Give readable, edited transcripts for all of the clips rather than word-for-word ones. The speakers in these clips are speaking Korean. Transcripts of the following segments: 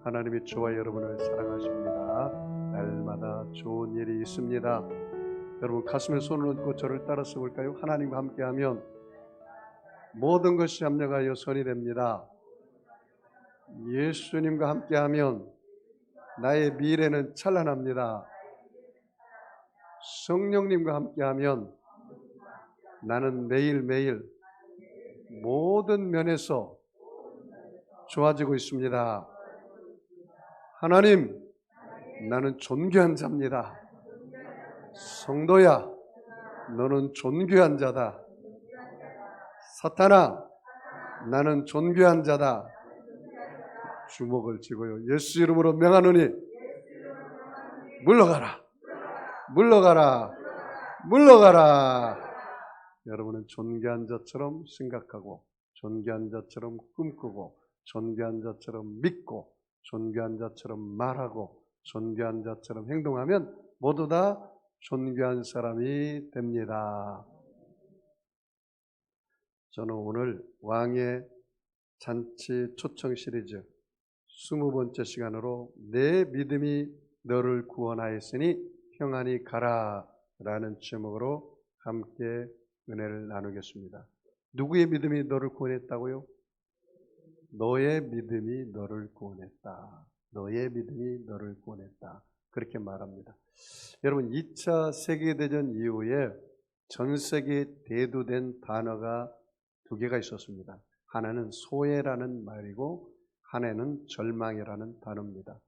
하나님이 저와 여러분을 사랑하십니다. 날마다 좋은 일이 있습니다. 여러분 가슴에 손을 얹고 저를 따라서 볼까요? 하나님과 함께하면 모든 것이 합력하여 선이 됩니다. 예수님과 함께하면 나의 미래는 찬란합니다. 성령님과 함께하면 나는 매일매일 모든 면에서 좋아지고 있습니다. 하나님, 나는 존귀한 자입니다. 성도야, 너는 존귀한 자다. 사탄아, 나는 존귀한 자다. 주먹을 쥐고요. 예수 이름으로 명하노니 물러가라. 물러가라. 물러가라. 여러분은 존귀한 자처럼 생각하고 존귀한 자처럼 꿈꾸고 존귀한 자처럼 믿고 존귀한 자처럼 말하고 존귀한 자처럼 행동하면 모두 다 존귀한 사람이 됩니다. 저는 오늘 왕의 잔치 초청 시리즈 20번째 시간으로 내 믿음이 너를 구원하였으니 평안히 가라 라는 제목으로 함께 은혜를 나누겠습니다. 누구의 믿음이 너를 구원했다고요? 너의 믿음이 너를 구원했다. 너의 믿음이 너를 구원했다. 그렇게 말합니다. 여러분 2차 세계대전 이후에 전 세계에 대두된 단어가 두 개가 있었습니다. 하나는 소외라는 말이고 하나는 절망이라는 단어입니다.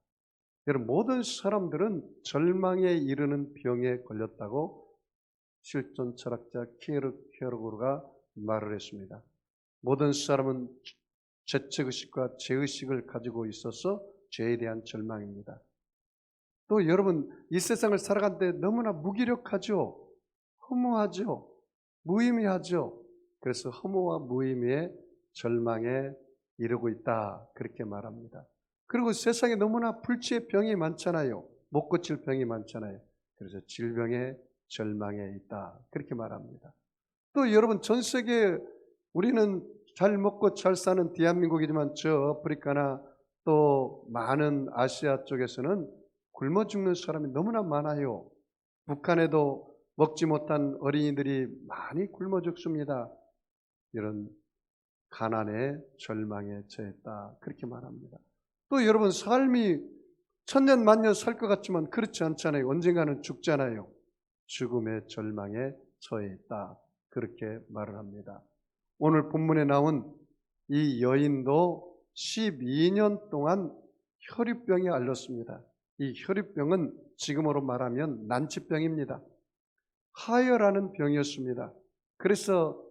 여러분 모든 사람들은 절망에 이르는 병에 걸렸다고 실존 철학자 키에르케고르가 말을 했습니다. 모든 사람은 죄책의식과 죄의식을 가지고 있어서 죄에 대한 절망입니다. 또 여러분 이 세상을 살아가는데 너무나 무기력하죠. 허무하죠. 무의미하죠. 그래서 허무와 무의미의 절망에 이르고 있다. 그렇게 말합니다. 그리고 세상에 너무나 불치의 병이 많잖아요. 못 고칠 병이 많잖아요. 그래서 질병의 절망에 있다. 그렇게 말합니다. 또 여러분 전 세계 우리는 잘 먹고 잘 사는 대한민국이지만 저 아프리카나 또 많은 아시아 쪽에서는 굶어 죽는 사람이 너무나 많아요. 북한에도 먹지 못한 어린이들이 많이 굶어 죽습니다. 이런 가난에 절망에 처했다. 그렇게 말합니다. 또 여러분 삶이 천년 만년 살 것 같지만 그렇지 않잖아요. 언젠가는 죽잖아요. 죽음의 절망에 처해 있다. 그렇게 말을 합니다. 오늘 본문에 나온 이 여인도 12년 동안 혈유병에 앓았습니다. 이 혈유병은 지금으로 말하면 난치병입니다. 하혈하는 병이었습니다. 그래서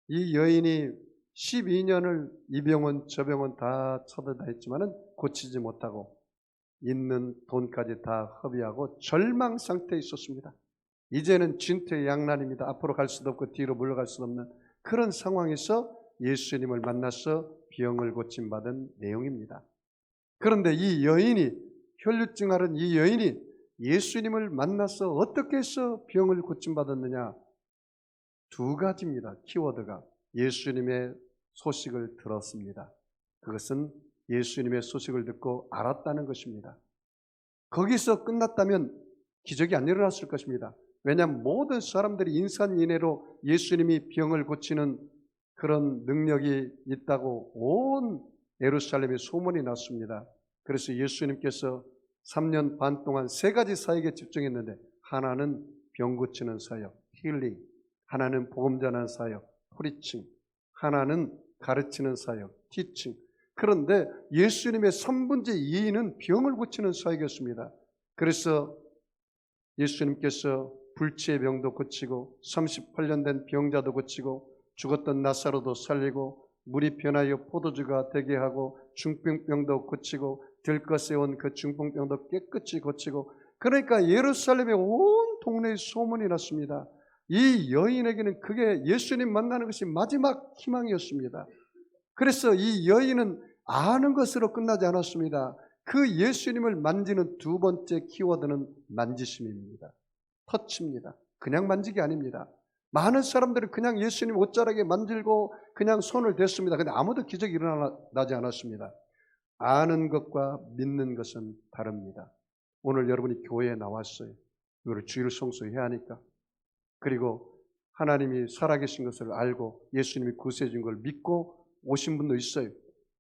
이 여인이 12년을 이 병원 저 병원 다 찾아다녔지만은 고치지 못하고 있는 돈까지 다 허비하고 절망 상태에 있었습니다. 이제는 진퇴양난입니다. 앞으로 갈 수도 없고 뒤로 물러갈 수도 없는 그런 상황에서 예수님을 만나서 병을 고침받은 내용입니다. 그런데 이 여인이 혈류증 앓은 이 여인이 예수님을 만나서 어떻게 해서 병을 고침받았느냐? 두 가지입니다. 키워드가 예수님의 소식을 들었습니다. 그것은 예수님의 소식을 듣고 알았다는 것입니다. 거기서 끝났다면 기적이 안 일어났을 것입니다. 왜냐하면 모든 사람들이 인산인해로 예수님이 병을 고치는 그런 능력이 있다고 온 예루살렘에 소문이 났습니다. 그래서 예수님께서 3년 반 동안 세 가지 사역에 집중했는데 하나는 병 고치는 사역, 힐링, 하나는 복음 전하는 사역, 프리칭, 하나는 가르치는 사역, 티칭. 그런데 예수님의 3분의 2는 병을 고치는 사역이었습니다. 그래서 예수님께서 불치의 병도 고치고 38년 된 병자도 고치고 죽었던 나사로도 살리고 물이 변하여 포도주가 되게 하고 중풍병도 고치고 들것에 온 그 중풍병도 깨끗이 고치고 그러니까 예루살렘의 온 동네에 소문이 났습니다. 이 여인에게는 그게 예수님 만나는 것이 마지막 희망이었습니다. 그래서 이 여인은 아는 것으로 끝나지 않았습니다. 그 예수님을 만지는 두 번째 키워드는 만지심입니다. 터치입니다. 그냥 만지기 아닙니다. 많은 사람들이 그냥 예수님 옷자락에 만들고 그냥 손을 댔습니다. 근데 아무도 기적이 일어나지 않았습니다. 아는 것과 믿는 것은 다릅니다. 오늘 여러분이 교회에 나왔어요. 이거를 주일 성수해야 하니까. 그리고 하나님이 살아계신 것을 알고 예수님이 구세해 준 걸 믿고 오신 분도 있어요.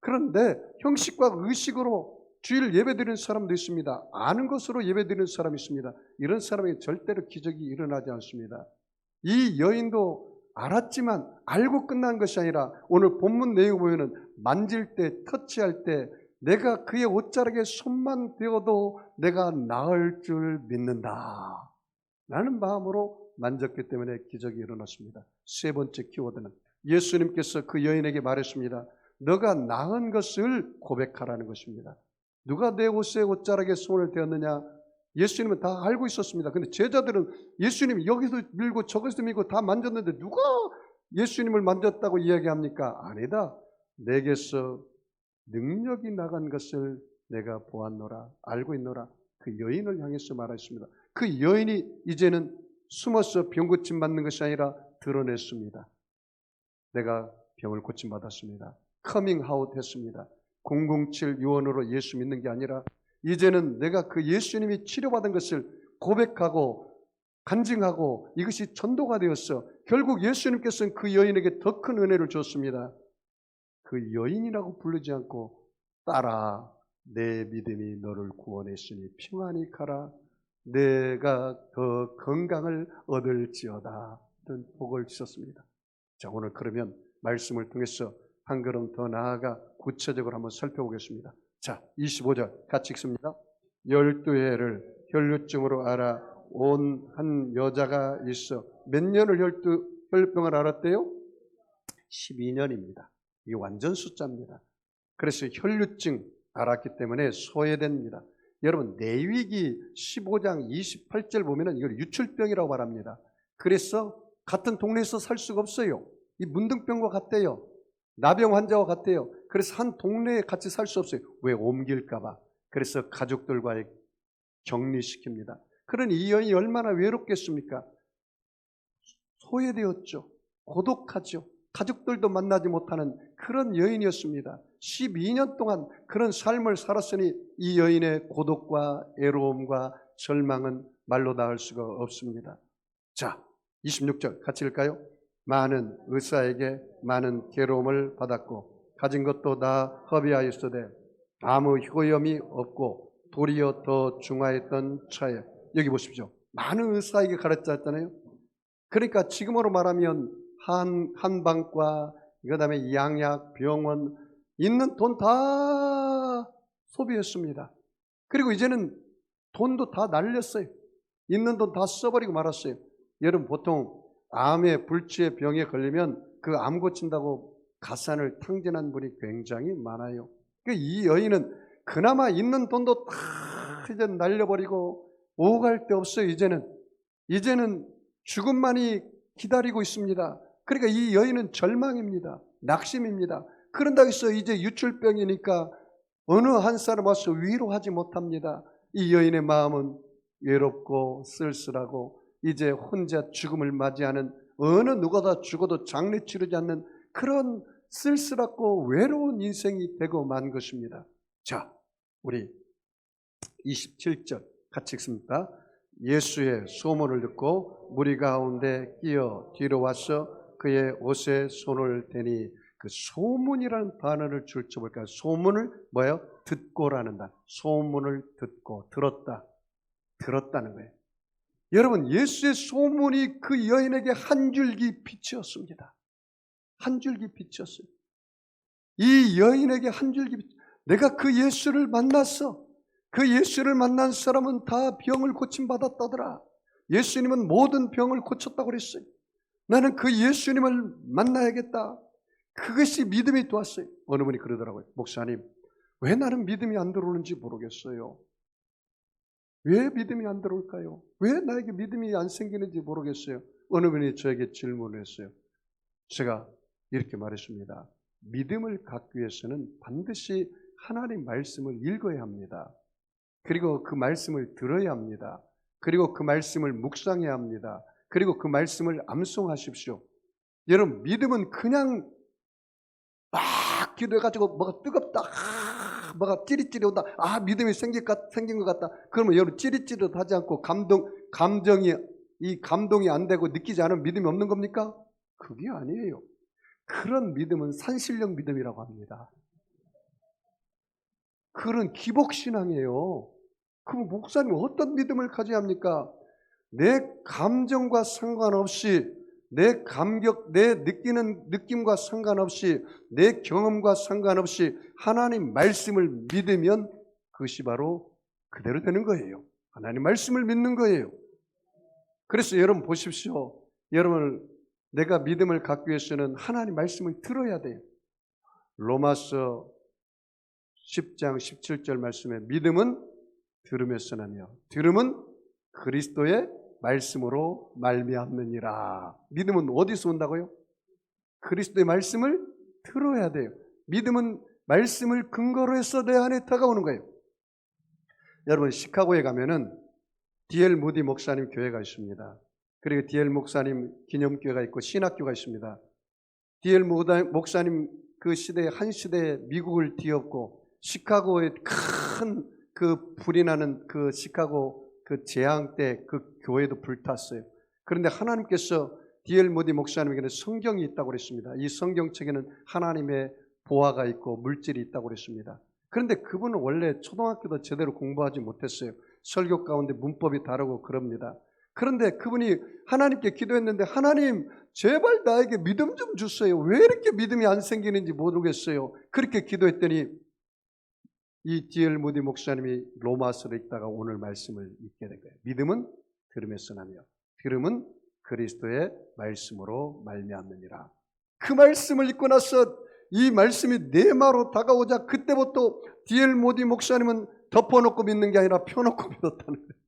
그런데 형식과 의식으로 주일 예배드리는 사람도 있습니다. 아는 것으로 예배드리는 사람이 있습니다. 이런 사람에게 절대로 기적이 일어나지 않습니다. 이 여인도 알았지만 알고 끝난 것이 아니라 오늘 본문 내용을 보면은 만질 때, 터치할 때 내가 그의 옷자락에 손만 대어도 내가 나을 줄 믿는다 라는 마음으로 만졌기 때문에 기적이 일어났습니다. 세 번째 키워드는 예수님께서 그 여인에게 말했습니다. 너가 나은 것을 고백하라는 것입니다. 누가 내 옷에 옷자락에 손을 대었느냐? 예수님은 다 알고 있었습니다. 근데 제자들은 예수님이 여기서 밀고 저기서 밀고 다 만졌는데 누가 예수님을 만졌다고 이야기합니까? 아니다. 내게서 능력이 나간 것을 내가 보았노라, 알고 있노라. 그 여인을 향해서 말했습니다. 그 여인이 이제는 숨어서 병 고침 받는 것이 아니라 드러냈습니다. 내가 병을 고침 받았습니다. 커밍아웃 했습니다. 007 요원으로 예수 믿는 게 아니라 이제는 내가 그 예수님이 치료받은 것을 고백하고 간증하고 이것이 전도가 되었어. 결국 예수님께서는 그 여인에게 더 큰 은혜를 줬습니다. 그 여인이라고 부르지 않고 딸아 내 믿음이 너를 구원했으니 평안히 가라. 내가 더 건강을 얻을지어다. 이런 복을 주셨습니다. 자, 오늘 그러면 말씀을 통해서 한 걸음 더 나아가 구체적으로 한번 살펴보겠습니다. 자, 25절 같이 읽습니다. 12해를 혈루증으로 알아 온 한 여자가 있어. 몇 년을 혈병을 앓았대요? 12년입니다. 이게 완전 숫자입니다. 그래서 혈루증 알았기 때문에 소외됩니다. 여러분 내위기 15장 28절 보면은 이걸 유출병이라고 말합니다. 그래서 같은 동네에서 살 수가 없어요. 이 문둥병과 같대요. 나병 환자와 같대요. 그래서 한 동네에 같이 살 수 없어요. 왜? 옮길까 봐. 그래서 가족들과의 격리시킵니다. 그러니 이 여인이 얼마나 외롭겠습니까? 소외되었죠. 고독하죠. 가족들도 만나지 못하는 그런 여인이었습니다. 12년 동안 그런 삶을 살았으니 이 여인의 고독과 애로움과 절망은 말로 닿을 수가 없습니다. 자, 26절 같이 읽을까요? 많은 의사에게 많은 괴로움을 받았고 가진 것도 다 허비하였으되 아무 효염이 없고 도리어 더 중하였던 차에. 여기 보십시오. 많은 의사에게 가르쳤잖아요. 그러니까 지금으로 말하면 한방과 그다음에 양약, 병원 있는 돈 다 소비했습니다. 그리고 이제는 돈도 다 날렸어요. 있는 돈 다 써버리고 말았어요. 여러분 보통 암에 불치의 병에 걸리면 그 암 고친다고 가산을 탕진한 분이 굉장히 많아요. 그러니까 이 여인은 그나마 있는 돈도 다 이제 날려버리고 오갈 데 없어요. 이제는 죽음만이 기다리고 있습니다. 그러니까 이 여인은 절망입니다. 낙심입니다. 그런다고 해서 이제 유출병이니까 어느 한 사람 와서 위로하지 못합니다. 이 여인의 마음은 외롭고 쓸쓸하고 이제 혼자 죽음을 맞이하는, 어느 누가 다 죽어도 장례 치르지 않는 그런 쓸쓸하고 외로운 인생이 되고 만 것입니다. 자, 우리 27절 같이 읽습니다. 예수의 소문을 듣고 무리 가운데 끼어 뒤로 와서 그의 옷에 손을 대니, 그 소문이라는 단어를 줄쳐볼까요? 소문을 뭐예요? 듣고라는 단. 소문을 듣고 들었다는 거예요. 여러분, 예수의 소문이 그 여인에게 한 줄기 빛이었습니다. 한 줄기 빛이었어요. 이 여인에게 한 줄기 빛. 내가 그 예수를 만났어. 그 예수를 만난 사람은 다 병을 고침받았다더라. 예수님은 모든 병을 고쳤다고 그랬어요. 나는 그 예수님을 만나야겠다. 그것이 믿음이 도왔어요. 어느 분이 그러더라고요. 목사님, 왜 나는 믿음이 안 들어오는지 모르겠어요. 왜 믿음이 안 들어올까요? 왜 나에게 믿음이 안 생기는지 모르겠어요. 어느 분이 저에게 질문을 했어요. 제가 이렇게 말했습니다. 믿음을 갖기 위해서는 반드시 하나님 말씀을 읽어야 합니다. 그리고 그 말씀을 들어야 합니다. 그리고 그 말씀을 묵상해야 합니다. 그리고 그 말씀을 암송하십시오. 여러분, 믿음은 그냥 막 기도해가지고 뭐가 뜨겁다 뭐가 찌릿찌릿 온다. 믿음이 생긴 것 같다. 그러면 여러분 찌릿찌릿하지 않고 감동이 안 되고 느끼지 않으면 믿음이 없는 겁니까? 그게 아니에요. 그런 믿음은 산신령 믿음이라고 합니다. 그런 기복신앙이에요. 그럼 목사님 어떤 믿음을 가져야 합니까? 내 감정과 상관없이, 내 감격, 내 느끼는 느낌과 상관없이, 내 경험과 상관없이 하나님 말씀을 믿으면 그것이 바로 그대로 되는 거예요. 하나님 말씀을 믿는 거예요. 그래서 여러분 보십시오. 여러분, 내가 믿음을 갖기 위해서는 하나님 말씀을 들어야 돼요. 로마서 10장 17절 말씀에 믿음은 들음에서 나며 들음은 그리스도의 말씀으로 말미암느니라. 믿음은 어디서 온다고요? 그리스도의 말씀을 들어야 돼요. 믿음은 말씀을 근거로 해서 내 안에 다가오는 거예요. 여러분 시카고에 가면은 D.L. 무디 목사님 교회가 있습니다. 그리고 D.L. 목사님 기념교회가 있고 신학교가 있습니다. D.L. 목사님 그 시대에 한 시대에 미국을 뒤엎고 시카고에 큰 그 불이 나는 그 시카고 그 재앙 때 그 교회도 불탔어요. 그런데 하나님께서 D.L. 무디 목사님에게는 성경이 있다고 그랬습니다. 이 성경책에는 하나님의 보화가 있고 물질이 있다고 그랬습니다. 그런데 그분은 원래 초등학교도 제대로 공부하지 못했어요. 설교 가운데 문법이 다르고 그럽니다. 그런데 그분이 하나님께 기도했는데 하나님 제발 나에게 믿음 좀 주세요. 왜 이렇게 믿음이 안 생기는지 모르겠어요. 그렇게 기도했더니 이 D.L. 무디 목사님이 로마서를 읽다가 오늘 말씀을 읽게 된 거예요. 믿음은 들음에서 나며 들음은 그리스도의 말씀으로 말미암느니라. 그 말씀을 읽고 나서 이 말씀이 내 마로 다가오자 그때부터 D.L. 무디 목사님은 덮어놓고 믿는 게 아니라 펴놓고 믿었다는 거예요.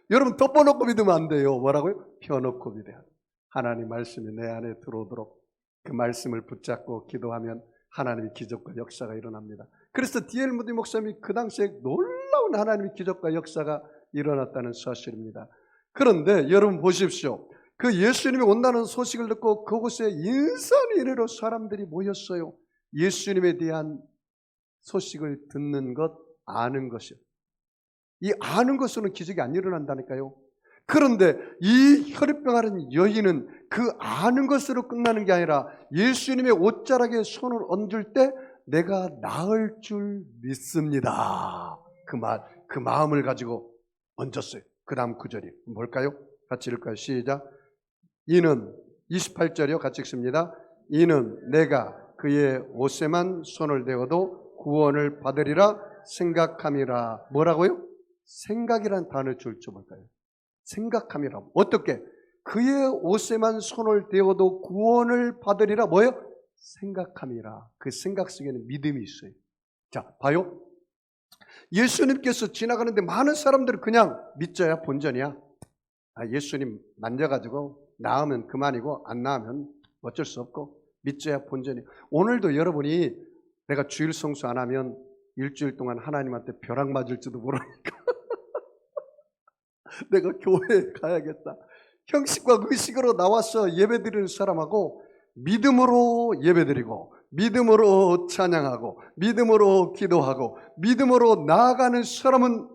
여러분 덮어놓고 믿으면 안 돼요. 뭐라고요? 펴놓고 믿어야 돼요. 하나님 말씀이 내 안에 들어오도록 그 말씀을 붙잡고 기도하면 하나님의 기적과 역사가 일어납니다. 그래서 D.L. 무디 목사님이 그 당시에 놀라운 하나님의 기적과 역사가 일어났다는 사실입니다. 그런데 여러분 보십시오. 그 예수님이 온다는 소식을 듣고 그곳에 인산인해로 사람들이 모였어요. 예수님에 대한 소식을 듣는 것, 아는 것이요. 이 아는 것으로는 기적이 안 일어난다니까요. 그런데 이 혈유병 앓은 여인은 그 아는 것으로 끝나는 게 아니라 예수님의 옷자락에 손을 얹을 때 내가 나을 줄 믿습니다. 그 마음을 가지고 얹었어요. 그 다음 구절이 뭘까요? 같이 읽을까요? 시작. 이는 28절이요. 같이 읽습니다. 이는 내가 그의 옷에만 손을 대어도 구원을 받으리라 생각함이라. 뭐라고요? 생각이란 단어를 줄 줄 뭘까요? 생각함이라. 어떻게? 그의 옷에만 손을 대어도 구원을 받으리라. 뭐예요? 생각함이라. 그 생각 속에는 믿음이 있어요. 자, 봐요. 예수님께서 지나가는데 많은 사람들은 그냥 믿져야 본전이야. 예수님 만져가지고 나으면 그만이고 안 나으면 어쩔 수 없고 믿져야 본전이야. 오늘도 여러분이 내가 주일 성수 안 하면 일주일 동안 하나님한테 벼락 맞을지도 모르니까 내가 교회에 가야겠다. 형식과 의식으로 나와서 예배드리는 사람하고 믿음으로 예배드리고 믿음으로 찬양하고 믿음으로 기도하고 믿음으로 나아가는 사람은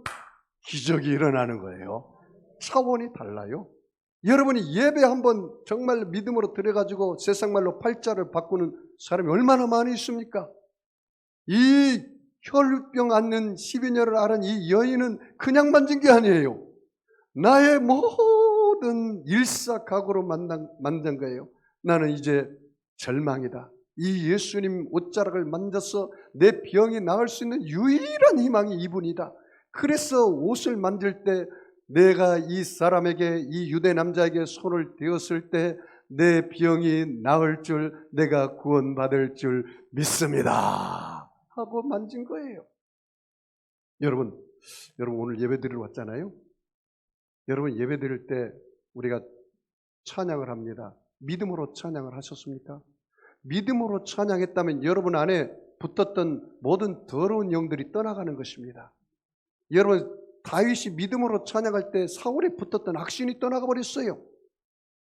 기적이 일어나는 거예요. 차원이 달라요. 여러분이 예배 한번 정말 믿음으로 들어가지고 세상말로 팔자를 바꾸는 사람이 얼마나 많이 있습니까? 이 혈병 앓는 12년을 앓은 이 여인은 그냥 만진 게 아니에요. 나의 모든 일사각오로 만든 거예요. 나는 이제 절망이다. 이 예수님 옷자락을 만져서 내 병이 나을 수 있는 유일한 희망이 이분이다. 그래서 옷을 만질 때 내가 이 사람에게, 이 유대 남자에게 손을 대었을 때 내 병이 나을 줄, 내가 구원받을 줄 믿습니다 하고 만진 거예요. 여러분 오늘 예배 드리러 왔잖아요. 여러분 예배 드릴 때 우리가 찬양을 합니다. 믿음으로 찬양을 하셨습니까? 믿음으로 찬양했다면 여러분 안에 붙었던 모든 더러운 영들이 떠나가는 것입니다. 여러분 다윗이 믿음으로 찬양할 때 사울에 붙었던 악신이 떠나가 버렸어요.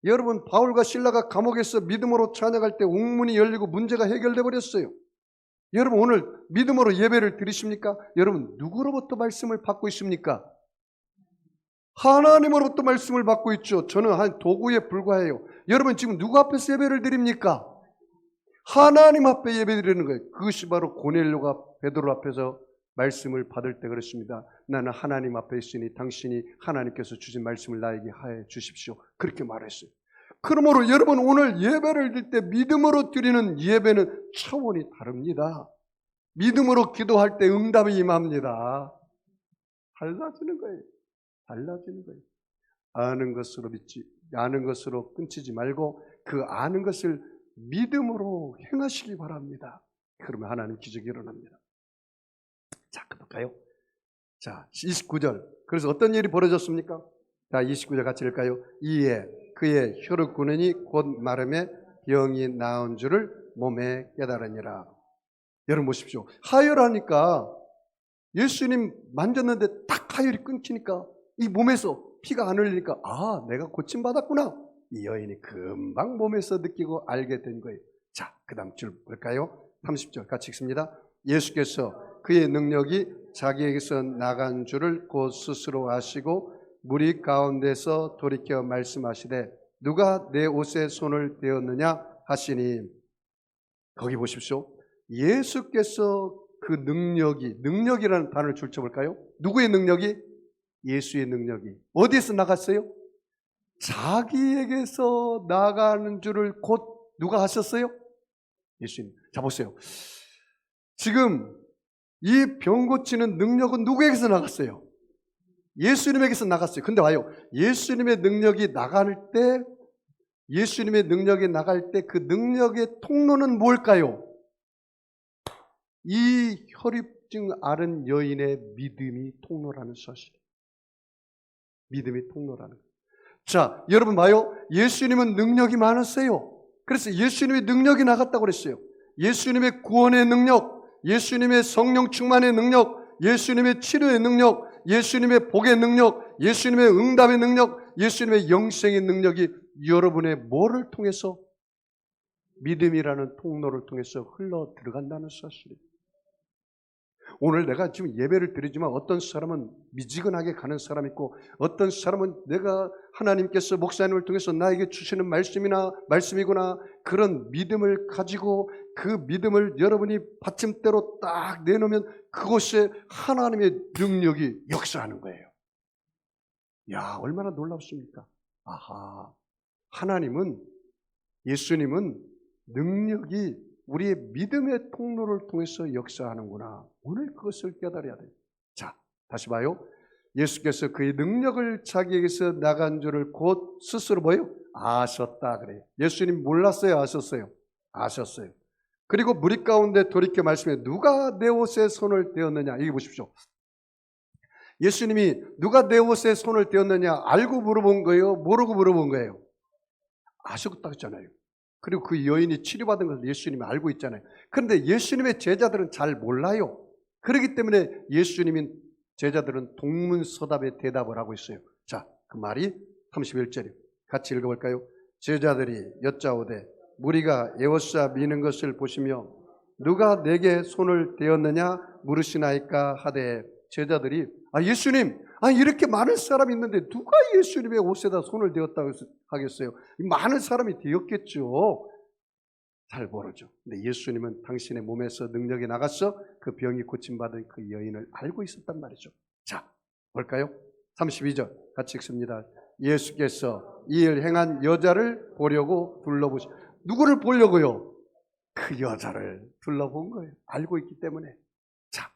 여러분 바울과 실라가 감옥에서 믿음으로 찬양할 때 옥문이 열리고 문제가 해결돼 버렸어요. 여러분 오늘 믿음으로 예배를 드리십니까? 여러분 누구로부터 말씀을 받고 있습니까? 하나님으로부터 말씀을 받고 있죠. 저는 한 도구에 불과해요. 여러분 지금 누구 앞에서 예배를 드립니까? 하나님 앞에 예배 드리는 거예요. 그것이 바로 고넬료가 베드로 앞에서 말씀을 받을 때 그랬습니다. 나는 하나님 앞에 있으니 당신이 하나님께서 주신 말씀을 나에게 하여 주십시오. 그렇게 말했어요. 그러므로 여러분 오늘 예배를 드릴 때 믿음으로 드리는 예배는 차원이 다릅니다. 믿음으로 기도할 때 응답이 임합니다. 달라지는 거예요. 달라지는 거예요. 아는 것으로 믿지, 아는 것으로 끊치지 말고 그 아는 것을 믿음으로 행하시기 바랍니다. 그러면 하나님 기적이 일어납니다. 자, 볼까요? 자, 29절. 그래서 어떤 일이 벌어졌습니까? 자, 29절 같이 읽을까요? 이에 그의 혈을 구느니 곧 마름에 병이 나은 줄을 몸에 깨달으니라. 여러분 보십시오. 하혈하니까 예수님 만졌는데 딱 하혈이 끊기니까 이 몸에서 피가 안 흘리니까 아, 내가 고침받았구나. 이 여인이 금방 몸에서 느끼고 알게 된 거예요. 자, 그 다음 줄 볼까요? 30절 같이 읽습니다. 예수께서 그의 능력이 자기에게서 나간 줄을 곧 스스로 아시고 무리 가운데서 돌이켜 말씀하시되 누가 내 옷에 손을 대었느냐 하시니, 거기 보십시오. 예수께서 그 능력이라는 단어를 줄쳐볼까요? 누구의 능력이? 예수의 능력이 어디에서 나갔어요? 자기에게서 나가는 줄을 곧 누가 하셨어요? 예수님. 자, 보세요. 지금 이 병 고치는 능력은 누구에게서 나갔어요? 예수님에게서 나갔어요. 근데 와요. 예수님의 능력이 나갈 때 그 능력의 통로는 뭘까요? 이 혈입증 앓은 여인의 믿음이 통로라는 사실. 믿음이 통로라는 거예요. 자, 여러분 봐요. 예수님은 능력이 많으세요. 그래서 예수님의 능력이 나갔다고 그랬어요. 예수님의 구원의 능력, 예수님의 성령 충만의 능력, 예수님의 치료의 능력, 예수님의 복의 능력, 예수님의 응답의 능력, 예수님의 영생의 능력이 여러분의 뭐를 통해서? 믿음이라는 통로를 통해서 흘러 들어간다는 사실이에요. 오늘 내가 지금 예배를 드리지만 어떤 사람은 미지근하게 가는 사람이 있고 어떤 사람은 내가 하나님께서 목사님을 통해서 나에게 주시는 말씀이구나 그런 믿음을 가지고 그 믿음을 여러분이 받침대로 딱 내놓으면 그곳에 하나님의 능력이 역사하는 거예요. 야, 얼마나 놀랍습니까? 아하, 예수님은 능력이 우리의 믿음의 통로를 통해서 역사하는구나. 오늘 그것을 깨달아야 돼요. 자, 다시 봐요. 예수께서 그의 능력을 자기에게서 나간 줄을 곧 스스로 뭐예요? 아셨다 그래요. 예수님 몰랐어요? 아셨어요? 아셨어요. 그리고 무리 가운데 돌이켜 말씀해 누가 내 옷에 손을 대었느냐. 여기 보십시오. 예수님이 누가 내 옷에 손을 대었느냐 알고 물어본 거예요? 모르고 물어본 거예요? 아셨다고 했잖아요. 그리고 그 여인이 치료받은 것을 예수님이 알고 있잖아요. 그런데 예수님의 제자들은 잘 몰라요. 그렇기 때문에 예수님인 제자들은 동문서답의 대답을 하고 있어요. 자, 그 말이 31절이에요. 같이 읽어볼까요? 제자들이 여짜오되 무리가 에워싸 미는 것을 보시며 누가 내게 손을 대었느냐 물으시나이까 하되 제자들이 예수님 이렇게 많은 사람이 있는데 누가 예수님의 옷에다 손을 대었다고 하겠어요? 많은 사람이 되었겠죠. 잘 모르죠. 근데 예수님은 당신의 몸에서 능력이 나가서 그 병이 고침받은 그 여인을 알고 있었단 말이죠. 자, 볼까요? 32절 같이 읽습니다. 예수께서 이 일 행한 여자를 보려고 둘러보시. 누구를 보려고요? 그 여자를 둘러본 거예요. 알고 있기 때문에. 자,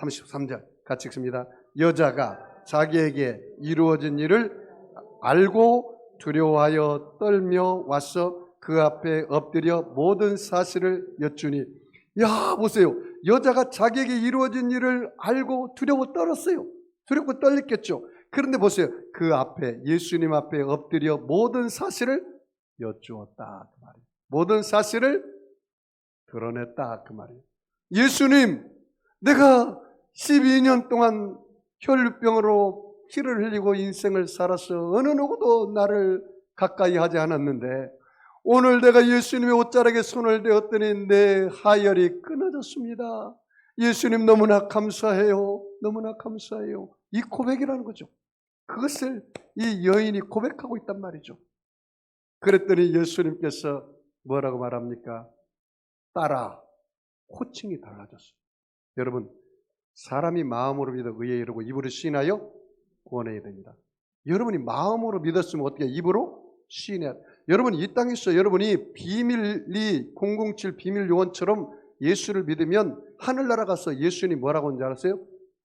33절 같이 읽습니다. 여자가 자기에게 이루어진 일을 알고 두려워하여 떨며 와서 그 앞에 엎드려 모든 사실을 여쭈니. 야, 보세요. 여자가 자기에게 이루어진 일을 알고 두려워 떨었어요. 두렵고 떨렸겠죠. 그런데 보세요. 그 앞에 예수님 앞에 엎드려 모든 사실을 여쭈었다 그 말이에요. 모든 사실을 드러냈다 그 말이에요. 예수님, 내가 12년 동안 혈병으로 피를 흘리고 인생을 살았어. 어느 누구도 나를 가까이 하지 않았는데 오늘 내가 예수님의 옷자락에 손을 대었더니 내 하혈이 끊어졌습니다. 예수님 너무나 감사해요. 너무나 감사해요. 이 고백이라는 거죠. 그것을 이 여인이 고백하고 있단 말이죠. 그랬더니 예수님께서 뭐라고 말합니까? 따라. 호칭이 달라졌어요. 여러분, 사람이 마음으로 믿어 의에 이르고 입으로 시인하여 구원해야 됩니다. 여러분이 마음으로 믿었으면 어떻게 입으로 시인해야 돼요. 여러분이 이 땅에서 여러분이 비밀리 007 비밀 요원처럼 예수를 믿으면 하늘나라 가서 예수님이 뭐라고 하는지 알았어요?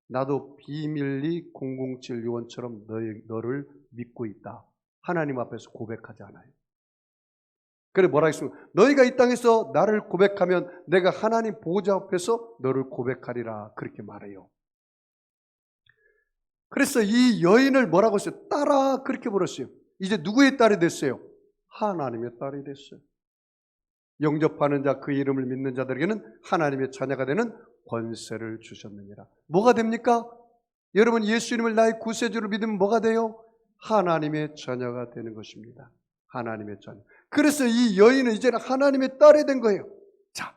나도 비밀리 007 요원처럼 너를 믿고 있다. 하나님 앞에서 고백하지 않아요. 그래 뭐라 했습니까? 너희가 이 땅에서 나를 고백하면 내가 하나님 보호자 앞에서 너를 고백하리라. 그렇게 말해요. 그래서 이 여인을 뭐라고 했어요? 딸아 그렇게 부르었어요. 이제 누구의 딸이 됐어요? 하나님의 딸이 됐어요. 영접하는 자 그 이름을 믿는 자들에게는 하나님의 자녀가 되는 권세를 주셨느니라. 뭐가 됩니까? 여러분 예수님을 나의 구세주로 믿으면 뭐가 돼요? 하나님의 자녀가 되는 것입니다. 하나님의 자녀. 그래서 이 여인은 이제는 하나님의 딸이 된 거예요. 자,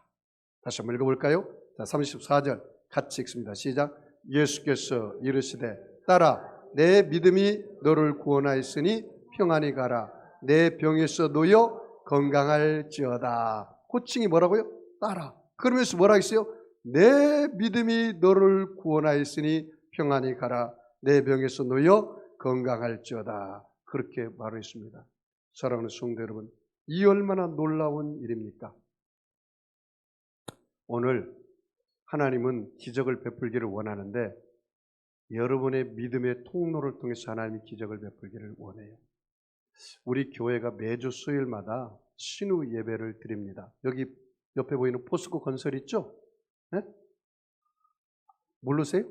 다시 한번 읽어볼까요? 자, 34절 같이 읽습니다. 시작. 예수께서 이르시되 딸아 내 믿음이 너를 구원하였으니 평안히 가라. 내 병에서 놓여 건강할지어다. 호칭이 뭐라고요? 딸아. 그러면서 뭐라 했어요? 내 믿음이 너를 구원하였으니 평안히 가라. 내 병에서 놓여 건강할지어다. 그렇게 말했습니다. 사랑하는 성도 여러분, 이 얼마나 놀라운 일입니까? 오늘 하나님은 기적을 베풀기를 원하는데 여러분의 믿음의 통로를 통해서 하나님이 기적을 베풀기를 원해요. 우리 교회가 매주 수요일마다 신우 예배를 드립니다. 여기 옆에 보이는 포스코 건설 있죠? 네? 모르세요?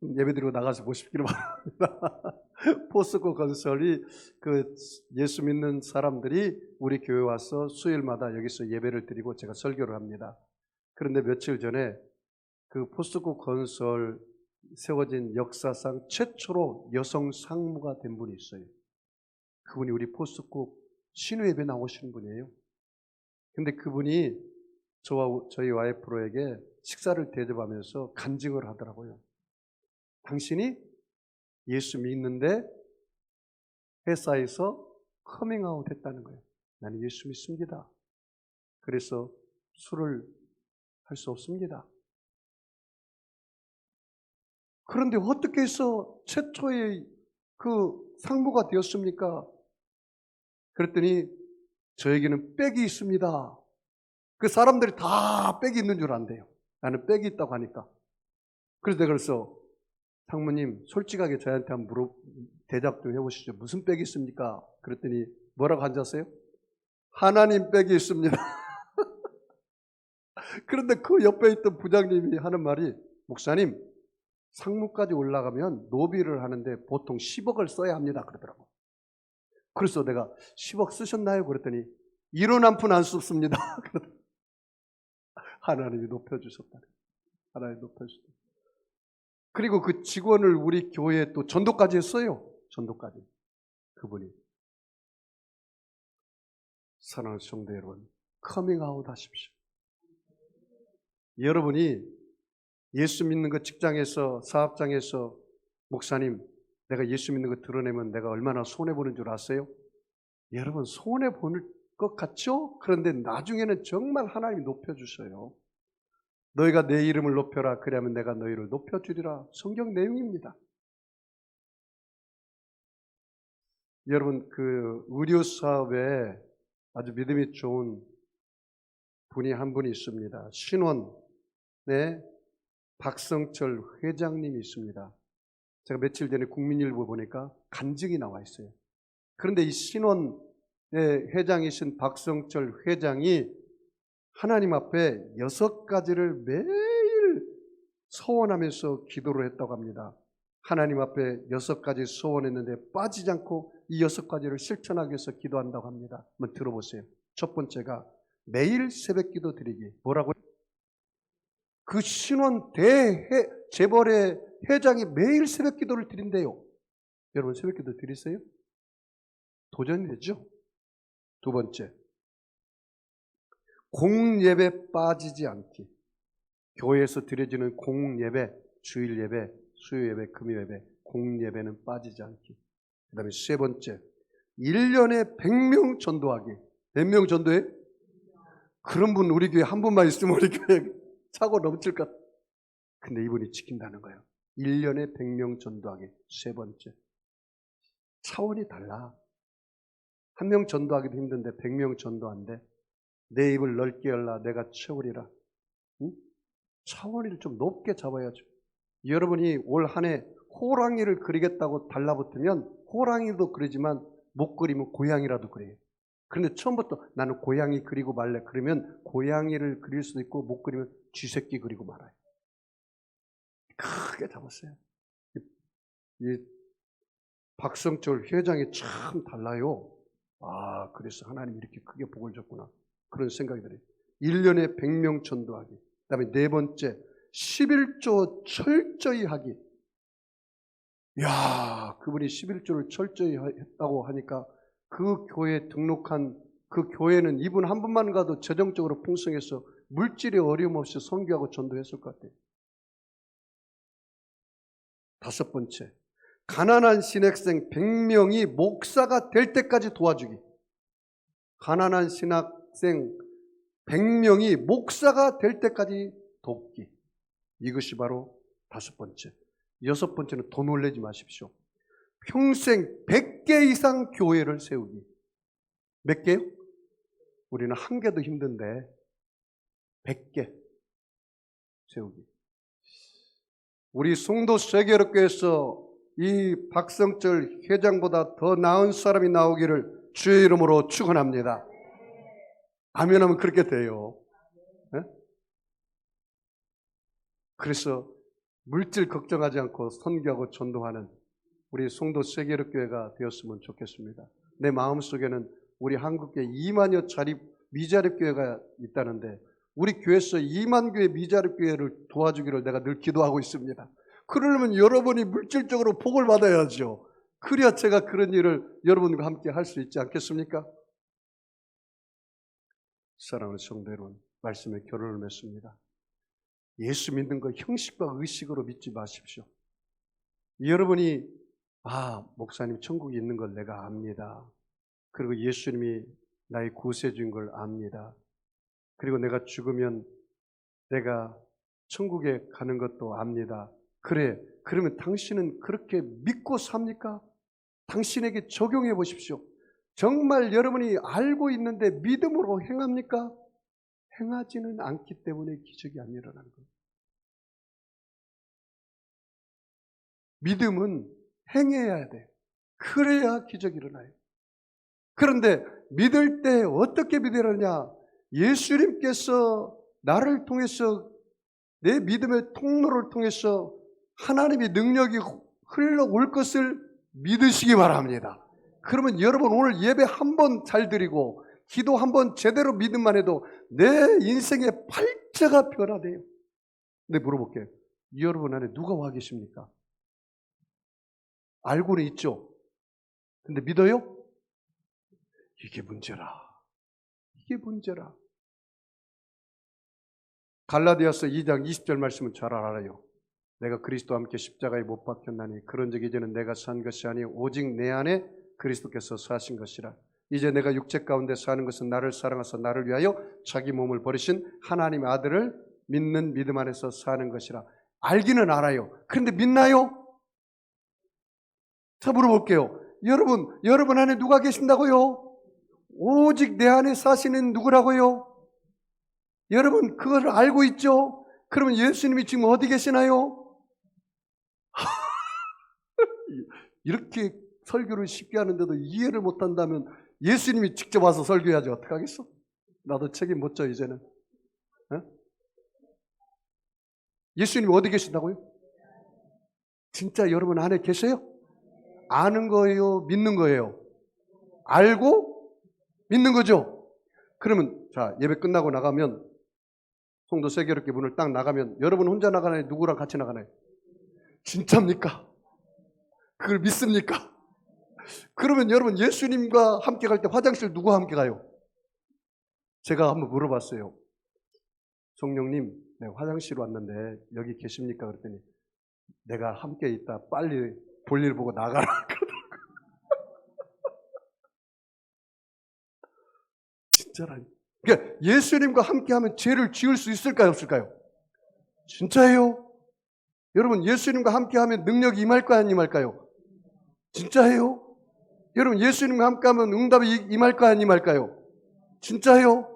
예배 드리고 나가서 보시기를 바랍니다. 포스코 건설이 그 예수 믿는 사람들이 우리 교회 와서 수요일마다 여기서 예배를 드리고 제가 설교를 합니다. 그런데 며칠 전에 그 포스코 건설 세워진 역사상 최초로 여성 상무가 된 분이 있어요. 그분이 우리 포스코 신우 예배 나오시는 분이에요. 근데 그분이 저희 와이프로에게 식사를 대접하면서 간증을 하더라고요. 당신이 예수 믿는데 회사에서 커밍아웃 했다는 거예요. 나는 예수 믿습니다. 그래서 술을 할 수 없습니다. 그런데 어떻게 해서 최초의 그 상무가 되었습니까? 그랬더니 저에게는 백이 있습니다. 그 사람들이 다 백이 있는 줄 안대요. 나는 백이 있다고 하니까. 그래서 상무님 솔직하게 저한테 한번 대답 좀 해보시죠. 무슨 백이 있습니까? 그랬더니 뭐라고 앉았어요? 하나님 백이 있습니다. 그런데 그 옆에 있던 부장님이 하는 말이 목사님 상무까지 올라가면 노비를 하는데 보통 10억을 써야 합니다. 그러더라고. 그래서 내가 10억 쓰셨나요? 그랬더니 이런 한 푼 안 썼습니다. 하나님이 높여주셨다. 하나님이 높여주셨다. 그리고 그 직원을 우리 교회에 또 전도까지 했어요. 전도까지. 그분이. 사랑하는 성도 여러분, 커밍아웃 하십시오. 여러분이 예수 믿는 거 직장에서 사업장에서 목사님 내가 예수 믿는 거 드러내면 내가 얼마나 손해보는 줄 아세요? 여러분 손해보는 것 같죠? 그런데 나중에는 정말 하나님이 높여주셔요. 너희가 내 이름을 높여라 그러면 내가 너희를 높여주리라. 성경 내용입니다. 여러분 그 의료사업에 아주 믿음이 좋은 분이 한 분이 있습니다. 신원의 박성철 회장님이 있습니다. 제가 며칠 전에 국민일보 보니까 간증이 나와 있어요. 그런데 이 신원의 회장이신 박성철 회장이 하나님 앞에 6가지를 매일 서원하면서 기도를 했다고 합니다. 하나님 앞에 6가지 서원했는데 빠지지 않고 이 6가지를 실천하기 위해서 기도한다고 합니다. 한번 들어보세요. 첫 번째가 매일 새벽기도 드리기. 뭐라고요? 그 신원 재벌의 회장이 매일 새벽기도를 드린대요. 여러분 새벽기도 드리세요? 도전이 되죠? 두 번째, 공예배 빠지지 않기. 교회에서 드려지는 공예배, 주일예배, 수요예배, 금요예배, 공예배는 빠지지 않기. 그 다음에 세 번째, 1년에 100명 전도하기. 몇 명 전도해? 그런 분 우리 교회 한 분만 있으면 우리 교회 차고 넘칠 것 같아. 근데 이분이 지킨다는 거예요. 1년에 100명 전도하기. 세 번째. 차원이 달라. 한 명 전도하기도 힘든데 100명 전도한대. 내 입을 넓게 열라 내가 채우리라. 응? 차원을 좀 높게 잡아야죠. 여러분이 올 한 해 호랑이를 그리겠다고 달라붙으면 호랑이도 그리지만 못 그리면 고양이라도 그래요. 그런데 처음부터 나는 고양이 그리고 말래. 그러면 고양이를 그릴 수도 있고 못 그리면 쥐새끼 그리고 말아요. 크게 잡았어요. 이 박성철 회장이 참 달라요. 아, 그래서 하나님 이렇게 크게 복을 줬구나. 그런 생각이 들어요. 1년에 100명 전도하기. 그 다음에 네 번째, 11조 철저히 하기. 이야, 그분이 11조를 철저히 했다고 하니까 그 교회에 등록한 그 교회는 이분 한 분만 가도 재정적으로 풍성해서 물질의 어려움 없이 선교하고 전도했을 것 같아요. 다섯 번째, 가난한 신학생 100명이 목사가 될 때까지 도와주기. 가난한 신학생 100명이 목사가 될 때까지 돕기. 이것이 바로 다섯 번째. 여섯 번째는 더 놀라지 마십시오. 평생 100개 이상 교회를 세우기. 몇 개요? 우리는 한 개도 힘든데 100개 세우기. 우리 송도 세계력교에서 이 박성철 회장보다 더 나은 사람이 나오기를 주의 이름으로 축원합니다. 아멘하면 그렇게 돼요. 네? 그래서 물질 걱정하지 않고 선교하고 전도하는 우리 송도 세계력교회가 되었으면 좋겠습니다. 내 마음속에는 우리 한국에 2만여 자립 미자립교회가 있다는데 우리 교회에서 2만 교회 미자립교회를 도와주기를 내가 늘 기도하고 있습니다. 그러려면 여러분이 물질적으로 복을 받아야죠. 그래야 제가 그런 일을 여러분과 함께 할 수 있지 않겠습니까? 사랑하는 성도 여러분, 말씀에 결론을 맺습니다. 예수 믿는 거 형식과 의식으로 믿지 마십시오. 여러분이 목사님 천국에 있는 걸 내가 압니다. 그리고 예수님이 나의 구세주인 걸 압니다. 그리고 내가 죽으면 내가 천국에 가는 것도 압니다. 그래, 그러면 당신은 그렇게 믿고 삽니까? 당신에게 적용해 보십시오. 정말 여러분이 알고 있는데 믿음으로 행합니까? 행하지는 않기 때문에 기적이 안 일어나는 거예요. 믿음은 행해야 돼. 그래야 기적이 일어나요. 그런데 믿을 때 어떻게 믿으느냐? 예수님께서 나를 통해서 내 믿음의 통로를 통해서 하나님의 능력이 흘러올 것을 믿으시기 바랍니다. 그러면 여러분 오늘 예배 한 번 잘 드리고 기도 한 번 제대로 믿음만 해도 내 인생의 팔자가 변화돼요. 근데 물어볼게요. 여러분 안에 누가 와 계십니까? 알고는 있죠. 근데 믿어요? 이게 문제라. 이게 문제라. 갈라디아서 2장 20절 말씀은 잘 알아요. 내가 그리스도와 함께 십자가에 못 박혔나니 그런즉 이제는 내가 산 것이 아니 오직 내 안에 그리스도께서 사신 것이라. 이제 내가 육체 가운데 사는 것은 나를 사랑하사 나를 위하여 자기 몸을 버리신 하나님의 아들을 믿는 믿음 안에서 사는 것이라. 알기는 알아요. 그런데 믿나요? 자, 물어볼게요. 여러분 안에 누가 계신다고요? 오직 내 안에 사시는 누구라고요? 여러분 그걸 알고 있죠? 그러면 예수님이 지금 어디 계시나요? 이렇게 설교를 쉽게 하는데도 이해를 못한다면 예수님이 직접 와서 설교해야지 어떡하겠어? 나도 책임 못 져 이제는. 예수님이 어디 계신다고요? 진짜 여러분 안에 계세요? 아는 거예요? 믿는 거예요? 알고 믿는 거죠? 그러면 자, 예배 끝나고 나가면 송도 세계롭게 문을 딱 나가면 여러분 혼자 나가나요? 누구랑 같이 나가나요? 진짜입니까? 그걸 믿습니까? 그러면 여러분 예수님과 함께 갈 때 화장실 누구와 함께 가요? 제가 한번 물어봤어요. 성령님, 내가 화장실 왔는데 여기 계십니까? 그랬더니 내가 함께 있다 빨리 볼일 보고 나가라. 진짜라니. 그러니까 예수님과 함께하면 죄를 지을 수 있을까요? 없을까요? 진짜예요? 여러분, 예수님과 함께하면 능력이 임할까요? 안 임할까요? 진짜예요? 여러분, 예수님과 함께하면 응답이 임할까요? 안 임할까요? 진짜예요?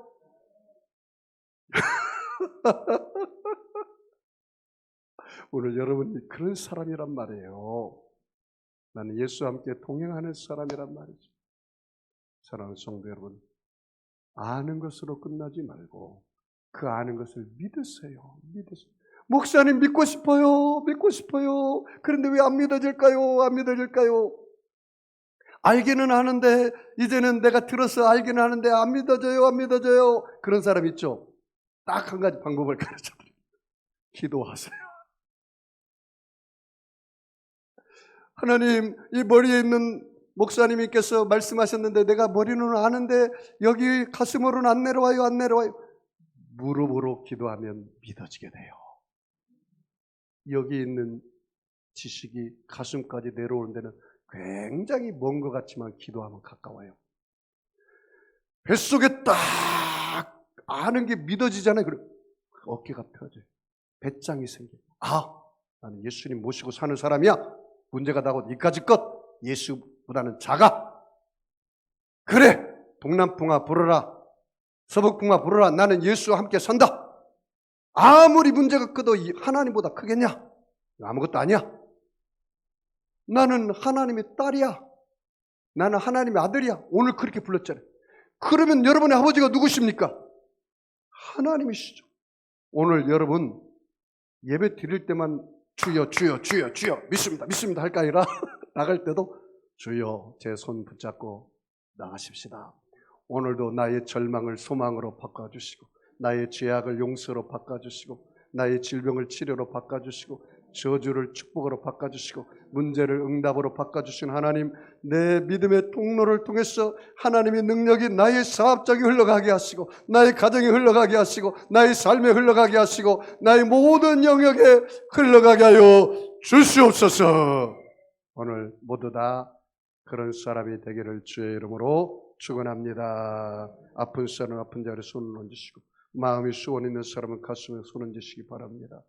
오늘 여러분이 그런 사람이란 말이에요. 나는 예수와 함께 동행하는 사람이란 말이죠. 사랑하는 성도 여러분, 아는 것으로 끝나지 말고 그 아는 것을 믿으세요. 믿으세요. 목사님 믿고 싶어요. 믿고 싶어요. 그런데 왜 안 믿어질까요? 안 믿어질까요? 알기는 아는데 이제는 내가 들어서 알기는 하는데 안 믿어져요. 안 믿어져요. 그런 사람 있죠? 딱 한 가지 방법을 가르쳐드려요. 기도하세요. 하나님, 이 머리에 있는 목사님께서 말씀하셨는데 내가 머리는 아는데 여기 가슴으로는 안 내려와요. 안 내려와요. 무릎으로 기도하면 믿어지게 돼요. 여기 있는 지식이 가슴까지 내려오는 데는 굉장히 먼 것 같지만 기도하면 가까워요. 뱃속에 딱 아는 게 믿어지잖아요. 그래 어깨가 펴져요. 배짱이 생겨요. 아, 나는 예수님 모시고 사는 사람이야. 문제가 나고 이까지 것 예수보다는 작아. 그래, 동남풍아 불어라. 서북풍아 불어라. 나는 예수와 함께 산다. 아무리 문제가 커도 하나님보다 크겠냐? 아무것도 아니야. 나는 하나님의 딸이야. 나는 하나님의 아들이야. 오늘 그렇게 불렀잖아요. 그러면 여러분의 아버지가 누구십니까? 하나님이시죠. 오늘 여러분 예배 드릴 때만 주여 주여 주여 주여 믿습니다 믿습니다 할 거 아니라 나갈 때도 주여 제 손 붙잡고 나가십시다. 오늘도 나의 절망을 소망으로 바꿔주시고 나의 죄악을 용서로 바꿔주시고 나의 질병을 치료로 바꿔주시고 저주를 축복으로 바꿔주시고 문제를 응답으로 바꿔주신 하나님, 내 믿음의 통로를 통해서 하나님의 능력이 나의 사업장에 흘러가게 하시고 나의 가정에 흘러가게 하시고 나의 삶에 흘러가게 하시고 나의 모든 영역에 흘러가게 하여 주시옵소서. 오늘 모두 다 그런 사람이 되기를 주의 이름으로 축원합니다. 아픈 사람은 아픈 자리에 손을 얹으시고 마음이 수원 있는 사람은 가슴에 손을 얹으시기 바랍니다.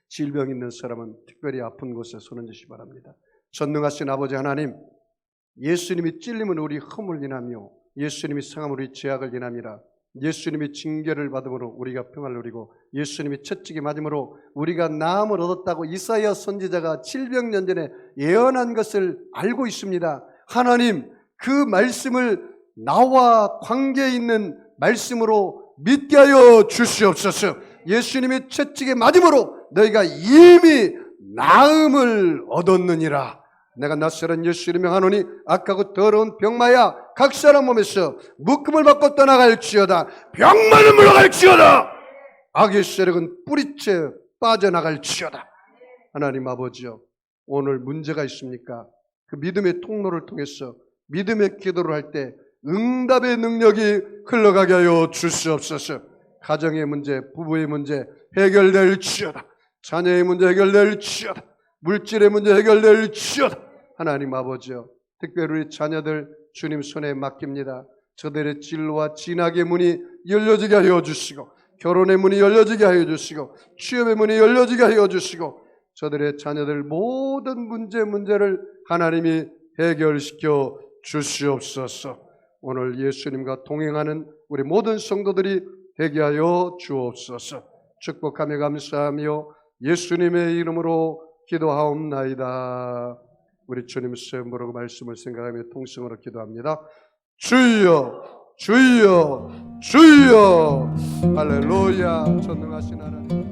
질병 있는 사람은 특별히 아픈 곳에 손 얹으시기 바랍니다. 전능하신 아버지 하나님, 예수님이 찔림은 우리 허물 인하며 예수님이 상함으로 우리 죄악을 인함이라. 예수님이 징계를 받음으로 우리가 평안을 누리고 예수님이 채찍에 맞음으로 우리가 나음을 얻었다고 이사야 선지자가 700년 전에 예언한 것을 알고 있습니다. 하나님, 그 말씀을 나와 관계 있는 말씀으로 믿게 하여 주시옵소서. 예수님의 채찍에 맞음으로 너희가 이미 나음을 얻었느니라. 내가 낯설은 예수 이름에 하노니 악하고 더러운 병마야 각 사람 몸에서 묶음을 받고 떠나갈지어다. 병마는 물러갈지어다. 악의 세력은 뿌리째 빠져나갈지어다. 하나님 아버지여, 오늘 문제가 있습니까? 그 믿음의 통로를 통해서 믿음의 기도를 할 때 응답의 능력이 흘러가게 하여 주시옵소서. 가정의 문제, 부부의 문제 해결될지어다. 자녀의 문제 해결될지어다. 물질의 문제 해결될지어다. 하나님 아버지여, 특별히 우리 자녀들 주님 손에 맡깁니다. 저들의 진로와 진학의 문이 열려지게 하여 주시고 결혼의 문이 열려지게 하여 주시고 취업의 문이 열려지게 하여 주시고 저들의 자녀들 모든 문제를 하나님이 해결시켜 주시옵소서. 오늘 예수님과 동행하는 우리 모든 성도들이 되게 하여 주옵소서. 축복하며 감사하며 예수님의 이름으로 기도하옵나이다. 우리 주님 시험 부르고 말씀을 생각하며 통성으로 기도합니다. 주여 주여 주여. 할렐루야. 전능하신 하나님.